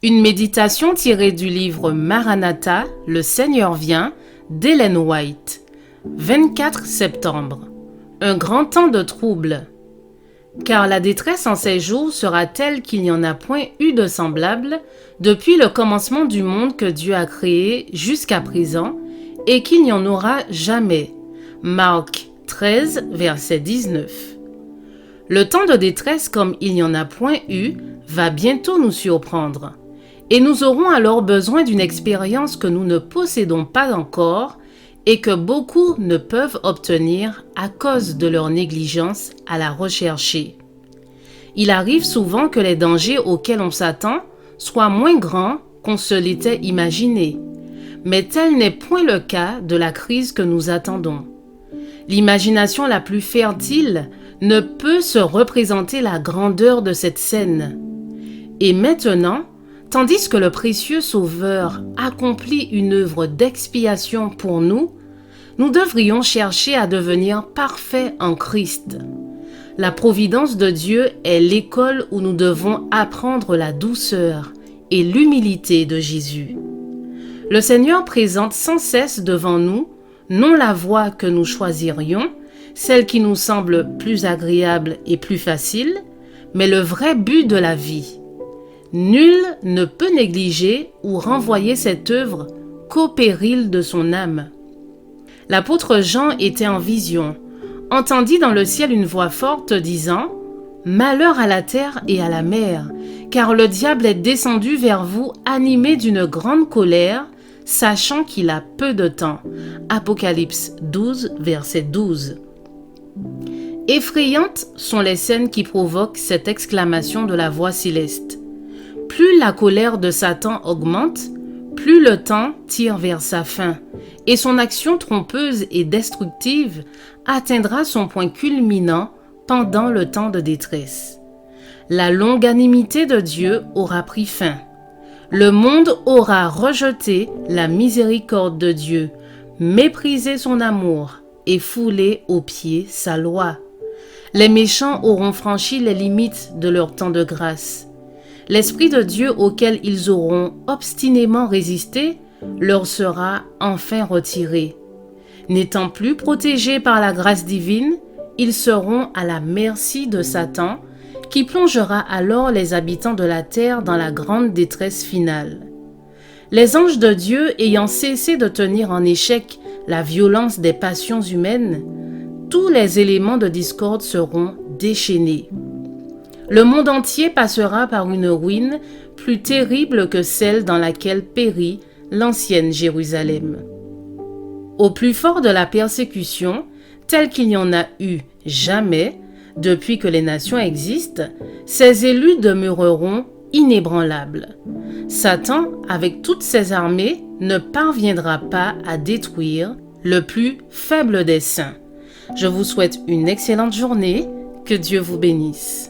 Une méditation tirée du livre Maranatha, Le Seigneur vient, d'Ellen White. 24 septembre. Un grand temps de trouble. Car la détresse en ces jours sera telle qu'il n'y en a point eu de semblable depuis le commencement du monde que Dieu a créé jusqu'à présent, et qu'il n'y en aura jamais. Marc 13, verset 19. Le temps de détresse comme il n'y en a point eu va bientôt nous surprendre. Et nous aurons alors besoin d'une expérience que nous ne possédons pas encore et que beaucoup ne peuvent obtenir à cause de leur négligence à la rechercher. Il arrive souvent que les dangers auxquels on s'attend soient moins grands qu'on se l'était imaginé, mais tel n'est point le cas de la crise que nous attendons. L'imagination la plus fertile ne peut se représenter la grandeur de cette scène. Et maintenant, tandis que le précieux Sauveur accomplit une œuvre d'expiation pour nous, nous devrions chercher à devenir parfaits en Christ. La providence de Dieu est l'école où nous devons apprendre la douceur et l'humilité de Jésus. Le Seigneur présente sans cesse devant nous, non la voie que nous choisirions, celle qui nous semble plus agréable et plus facile, mais le vrai but de la vie. Nul ne peut négliger ou renvoyer cette œuvre qu'au péril de son âme. L'apôtre Jean était en vision, entendit dans le ciel une voix forte disant « Malheur à la terre et à la mer, car le diable est descendu vers vous animé d'une grande colère, sachant qu'il a peu de temps. » Apocalypse 12, verset 12. Effrayantes sont les scènes qui provoquent cette exclamation de la voix céleste. Plus la colère de Satan augmente, plus le temps tire vers sa fin, et son action trompeuse et destructive atteindra son point culminant pendant le temps de détresse. La longanimité de Dieu aura pris fin. Le monde aura rejeté la miséricorde de Dieu, méprisé son amour et foulé aux pieds sa loi. Les méchants auront franchi les limites de leur temps de grâce. L'Esprit de Dieu auquel ils auront obstinément résisté leur sera enfin retiré. N'étant plus protégés par la grâce divine, ils seront à la merci de Satan, qui plongera alors les habitants de la terre dans la grande détresse finale. Les anges de Dieu ayant cessé de tenir en échec la violence des passions humaines, tous les éléments de discorde seront déchaînés. Le monde entier passera par une ruine plus terrible que celle dans laquelle périt l'ancienne Jérusalem. Au plus fort de la persécution, telle qu'il n'y en a eu jamais, depuis que les nations existent, ces élus demeureront inébranlables. Satan, avec toutes ses armées, ne parviendra pas à détruire le plus faible des saints. Je vous souhaite une excellente journée, que Dieu vous bénisse.